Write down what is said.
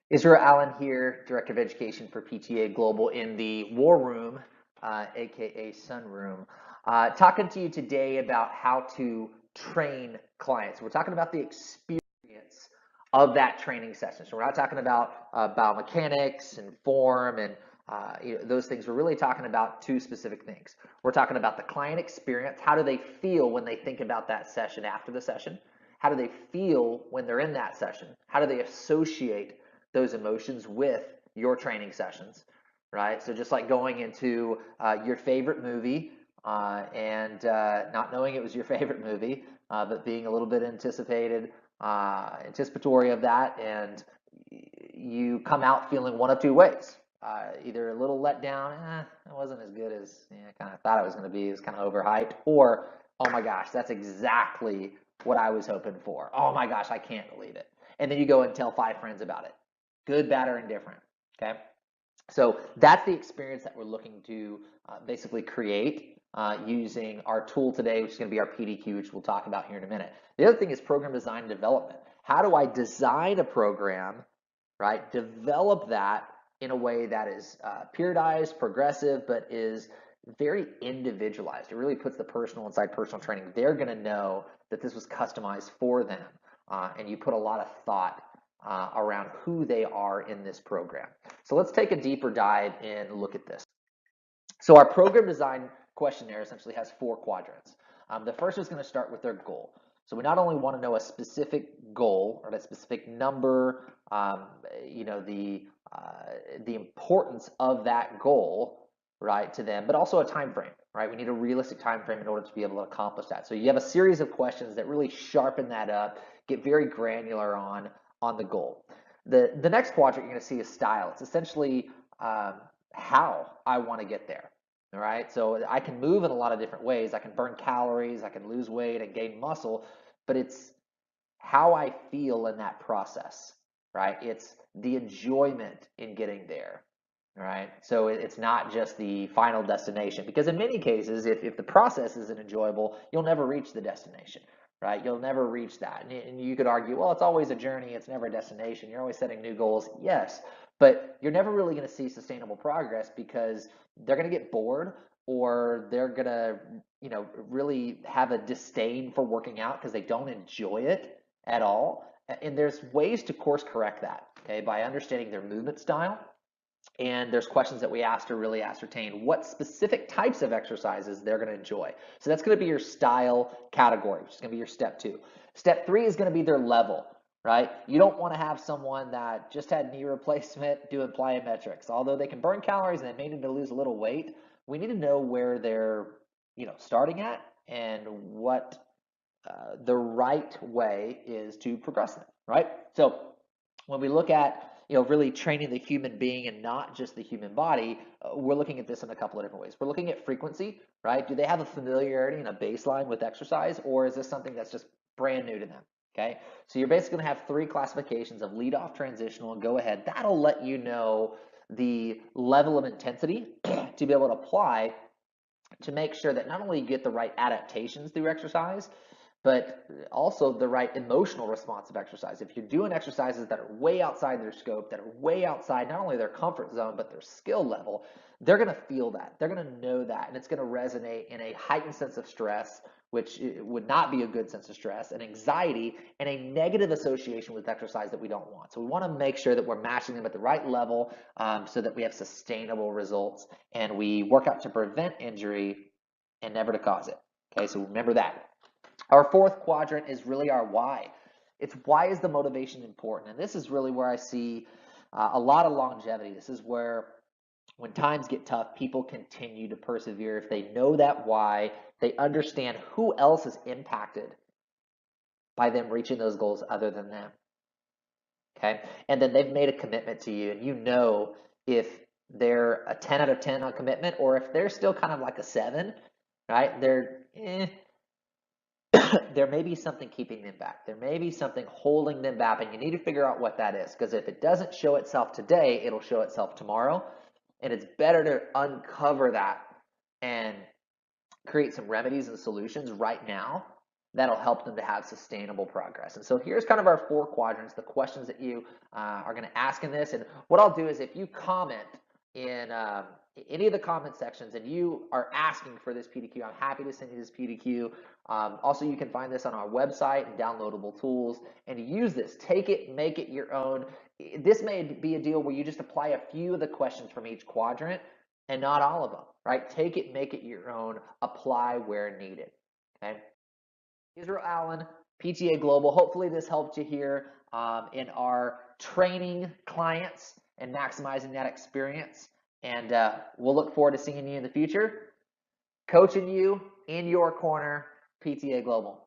Israel Allen here, Director of Education for PTA Global in the War Room, aka Sunroom. Talking to you today about how to train clients. We're talking about the experience of that training session. So we're not talking about biomechanics and form and those things. We're really talking about two specific things. We're talking about the client experience. How do they feel when they think about that session after the session? How do they feel when they're in that session? How do they associate those emotions with your training sessions, right? So just like going into your favorite movie and not knowing it was your favorite movie, but being a little bit anticipatory of that, and you come out feeling one of two ways. Either a little let down, it wasn't as good as I kind of thought it was going to be, it was kind of overhyped, or oh my gosh, that's exactly what I was hoping for. Oh my gosh, I can't believe it. And then you go and tell 5 friends about it. Good, bad, or indifferent, okay? So that's the experience that we're looking to basically create using our tool today, which is going to be our PDQ, which we'll talk about here in a minute. The other thing is program design and development. How do I design a program, right? Develop that in a way that is periodized, progressive, but is very individualized. It really puts the personal inside personal training. They're going to know that this was customized for them, and you put a lot of thought around who they are in this program. So let's take a deeper dive and look at this. So our program design questionnaire essentially has 4 quadrants. The first is going to start with their goal. So we not only want to know a specific goal or a specific number, the importance of that goal, right, to them, but also a time frame, right? We need a realistic time frame in order to be able to accomplish that. So you have a series of questions that really sharpen that up, get very granular on the goal. The next quadrant you're going to see is style. It's essentially how I want to get there. All right, so I can move in a lot of different ways. I can burn calories, I can lose weight and gain muscle, but it's how I feel in that process, right? It's the enjoyment in getting there, right? So it's not just the final destination, because in many cases, if the process isn't enjoyable, you'll never reach the destination, right? You'll never reach that. And you could argue, well, it's always a journey, it's never a destination. You're always setting new goals. Yes, but you're never really going to see sustainable progress because they're going to get bored, or they're going to, really have a disdain for working out because they don't enjoy it at all. And there's ways to course correct that, okay, by understanding their movement style. And there's questions that we ask to really ascertain what specific types of exercises they're going to enjoy. So that's going to be your style category, which is going to be your step 2. Step 3 is going to be their level, right? You don't want to have someone that just had knee replacement doing plyometrics. Although they can burn calories and they may need to lose a little weight, we need to know where they're, starting at and what the right way is to progress them, right? So when we look at really training the human being and not just the human body, we're looking at this in a couple of different ways. We're looking at frequency, right? Do they have a familiarity and a baseline with exercise, or is this something that's just brand new to them? Okay, so you're basically going to have 3 classifications of lead off, transitional, and go ahead. That'll let you know the level of intensity to be able to apply to make sure that not only you get the right adaptations through exercise, but also the right emotional response of exercise. If you're doing exercises that are way outside their scope, that are way outside not only their comfort zone, but their skill level, they're going to feel that. They're going to know that, and it's going to resonate in a heightened sense of stress, which would not be a good sense of stress, and anxiety, and a negative association with exercise that we don't want. So we want to make sure that we're matching them at the right level so that we have sustainable results, and we work out to prevent injury and never to cause it. Okay, so remember that. Our 4th quadrant is really our why. It's why is the motivation important? And this is really where I see a lot of longevity. This is where when times get tough, people continue to persevere. If they know that why, they understand who else is impacted by them reaching those goals other than them. Okay? And then they've made a commitment to you, and you know if they're a 10 out of 10 on commitment, or if they're still kind of like a 7, right? There may be something keeping them back. There may be something holding them back, and you need to figure out what that is, because if it doesn't show itself today, it'll show itself tomorrow, and it's better to uncover that and create some remedies and solutions right now that'll help them to have sustainable progress. And so here's kind of our 4 quadrants, the questions that you are going to ask in this. And what I'll do is if you comment in any of the comment sections and you are asking for this PDQ, I'm happy to send you this PDQ. Also, you can find this on our website and downloadable tools and use this. Take it, make it your own. This may be a deal where you just apply a few of the questions from each quadrant and not all of them, right? Take it, make it your own, apply where needed, okay? Israel Allen, PTA Global. Hopefully this helped you here in our training clients and maximizing that experience. And we'll look forward to seeing you in the future. Coaching you in your corner, PTA Global.